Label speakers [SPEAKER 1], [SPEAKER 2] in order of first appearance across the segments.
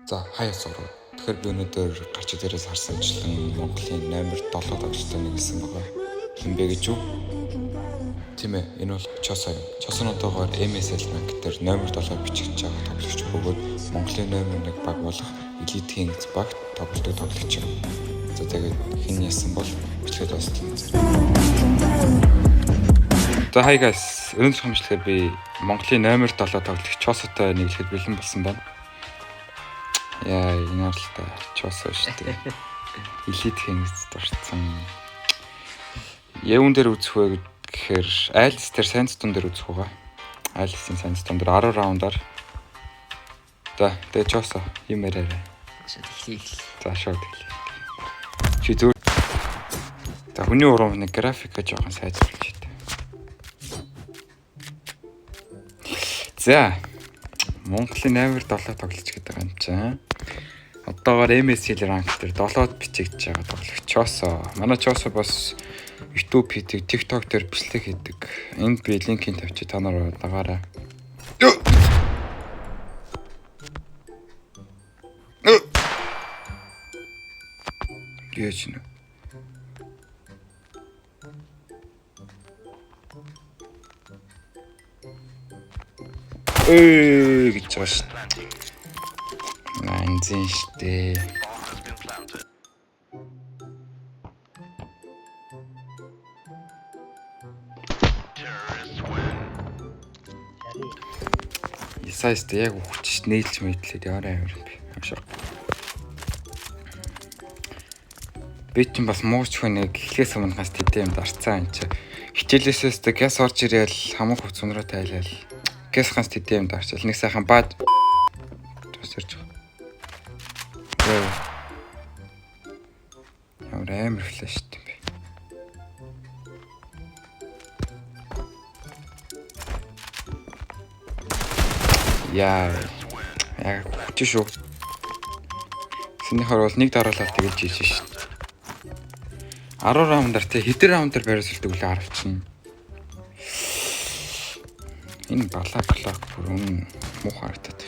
[SPEAKER 1] За хаяа сураа. Тэгэхээр би өнөөдөр гарч ирээс харсанчлан Монголын номер 7 тоглолттой нэг хэлсэн байгаа. Хинбэ гэж юу? Тийм ээ, энэ бол Чосоо юм. Чосонотойгоор MSL rank дээр номер 7 бичиж байгаа тоглогч бөгөөд Монголын номер 1 баг болох Elite Kings багт тоглолтыг тоглож байна. За тэгээд хэн яасан бол бичлэгэд дуусна. За hi guys, өнөөдрийн бичлэгээр би Монголын номер 7 тоглогч Чосоотой нэглэхэд бэлэн болсон байна. Яа, энэ л та Чосоо шүү дээ. Elite Kings дурцсан. Яун дээр үзэх вэ гэхээр Alice дээр Sandstorm дээр үзэх байгаа. Alice-ийн Sandstorm дээр 10 раундаар. За, тэгээ Чосоо юм яраарай. За, шууд эхлэе. Чи зөв. За, хүний урам нэг графика жоохон сайжруулж ийтэ. За, Монголын номер 7 тоглож гэдэг юм чинь. Одоогоор MSL rank дээр 7-д бичигдэж байгаа тоглогч Чосоо. Манай Чосоо бас YouTube хийдэг, TikTok дээр бичлэг хийдэг. Энд би линкийг тавьчих, та нар дагаарай. Яаж нэ? Гэж байгаа шүү дээ. Нанзин штэ. Ясаастай яг хүчтэй нээлж мэдлээд яваарай юм би. Амшаа. Би ч бас мууч хүнийг эхлээс өмнөхөөс тэдээ юм дарцсан юм чи. Хичээлээсээ газ орж ирээл хамаг хувц өнрөө тайлал. Газ ганц тэдээ юм дарчил. Нэг сайхан баад тусэрч байгаа. Ямар амар флэш юм бэ. Яа. Яг хүч шүү. Синийхэр бол нэг дараалал тэгж хийж шин. 10 раундаар те хэдэн раундаар барьсалдаг үлээ харагчна. Энэ блок бүр муу харагдаад.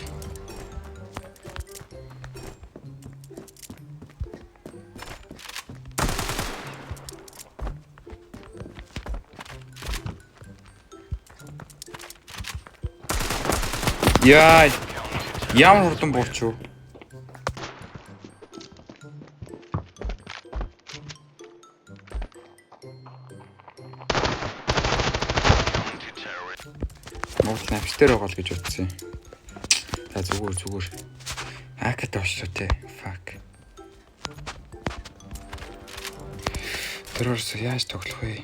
[SPEAKER 1] Яа. Ямар хурдан буурч юу? Монгол навчтер байгаа л гэж утсан. За зүгээр. Хакет авчлаа те. Fuck. Тэрс яаж тоглох вэ?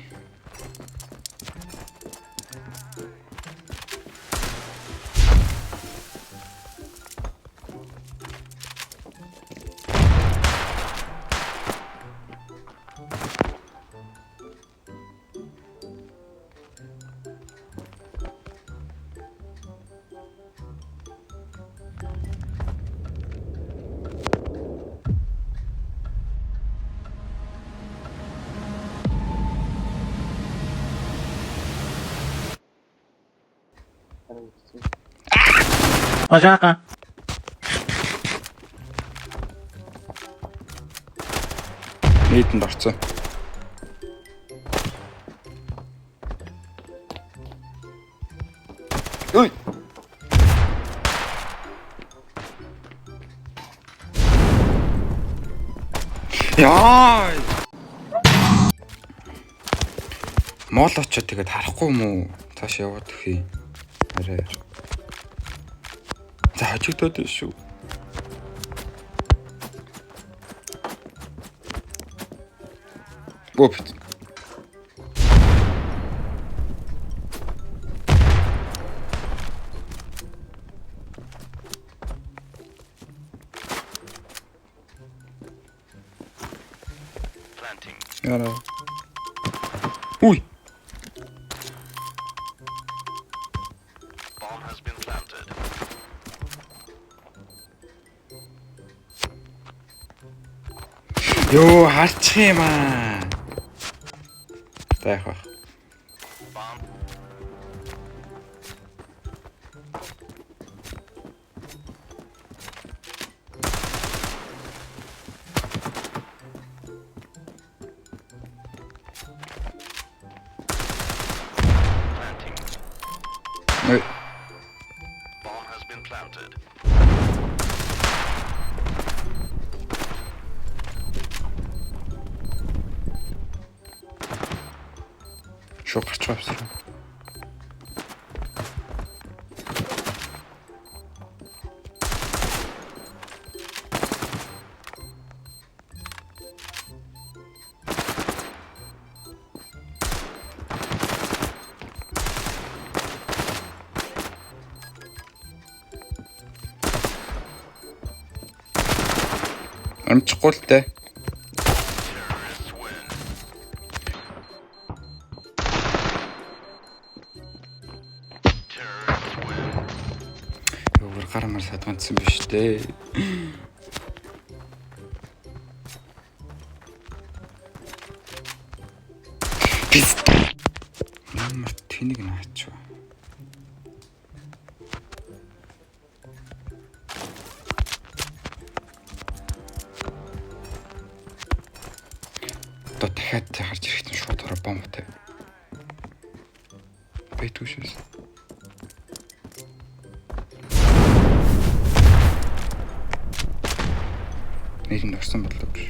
[SPEAKER 2] Ожака.
[SPEAKER 1] Нийтэнд орцсон. Ой. Яа. Мол очоод тэгээд харахгүй юм уу? Цааш яваад өгье. Арай. За хажигдаад шүү. Гоп. Яна. Уй. Йоо, харчих юм аа. Так. Шууд гарч байгаа юм. Амжихгүй л дээ. Өөр гарамар садганцсан биш дээ. Ямар тэнийг наач. Дахиад харж ирэхдээ шууд ороо бомбтай. Байтгүй шээс. Нэгэнд орсон бодлоо биш.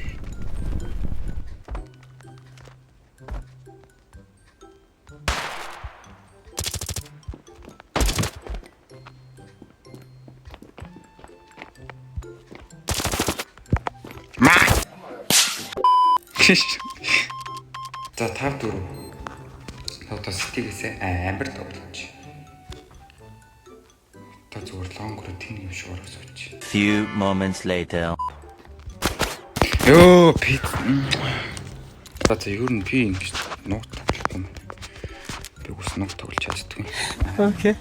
[SPEAKER 1] За 5-4. Одоо сэтгийгээс амар тоглож. Одоо зүгээр лонг рутин юм шиг оросооч.
[SPEAKER 2] Few moments later.
[SPEAKER 1] Ёо пит. Одоо ер нь би ингэж нууц тоглох юм. Би ус нууц тоглож чаддгүй.
[SPEAKER 2] Okay.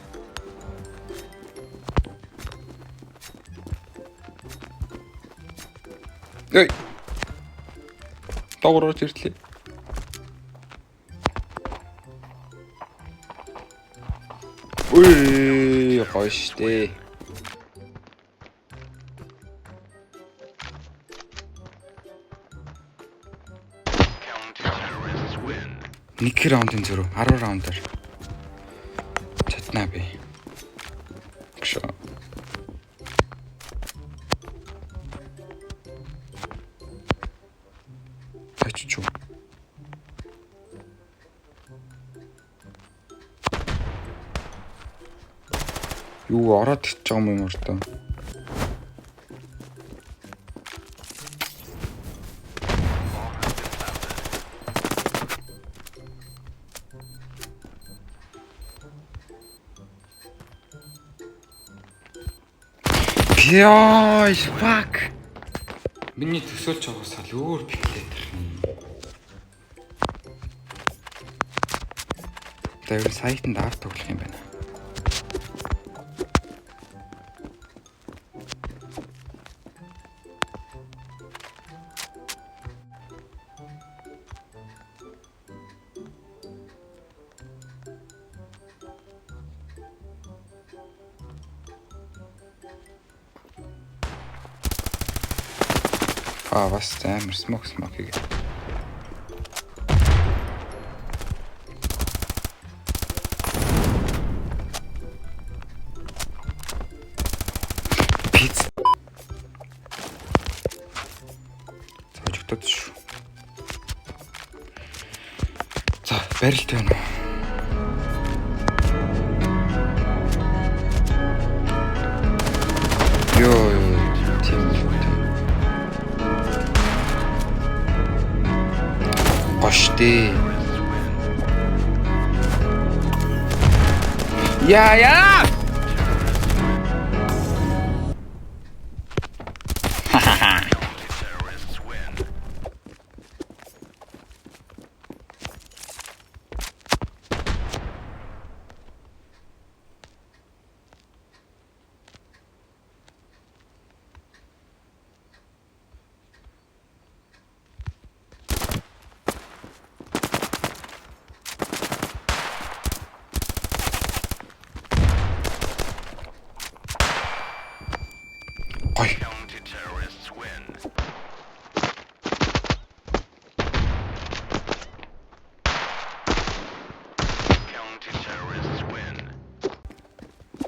[SPEAKER 1] Эй. Тоглож ирлээ. Ой, гойштэй. Нэг раундын зөрүү 10 раундаар чаднаа би. Гшоо. Аччуу. Юу ороод ирж байгаа юм өртөө. Яй, fuck. Миний төсөөлж байгаа сал өөр пиклээд байна. Тэр сайтанд авт тоглох юм байна. Бас амар смок хийгээ. Пиц. Зочдод шүү. За, барилт байна. Ёо. Goshтэй. Яа.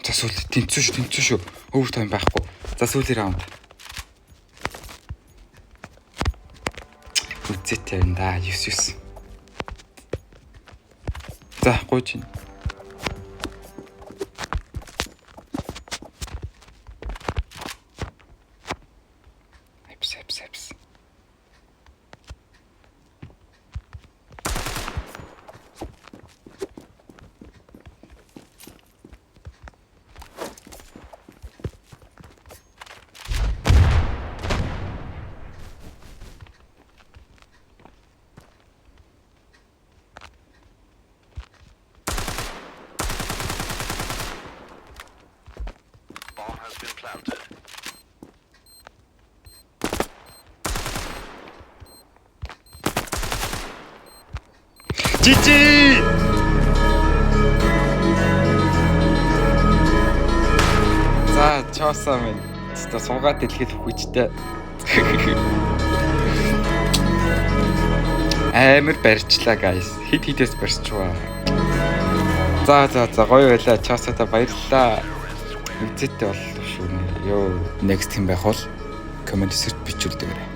[SPEAKER 1] Засвал тэнцүү шүү. Өвөр тайм байхгүй. Засвал раунд. Үзэт явна да 9-9. За гуйж ийн. Апс.
[SPEAKER 3] Bomb has been planted.
[SPEAKER 1] Жижи! За, чоосоо минь. Тэстэ суугаад дэлгэх хүчтэй. Амар барьчлаа guys. Хидээс барьчваа. За гоё байлаа. Чоосоо баярлалаа. Үзэтэй боллоо шүү нэ. Йоо, next юм байх бол комент хийсэж бичүүлдэгээрэй.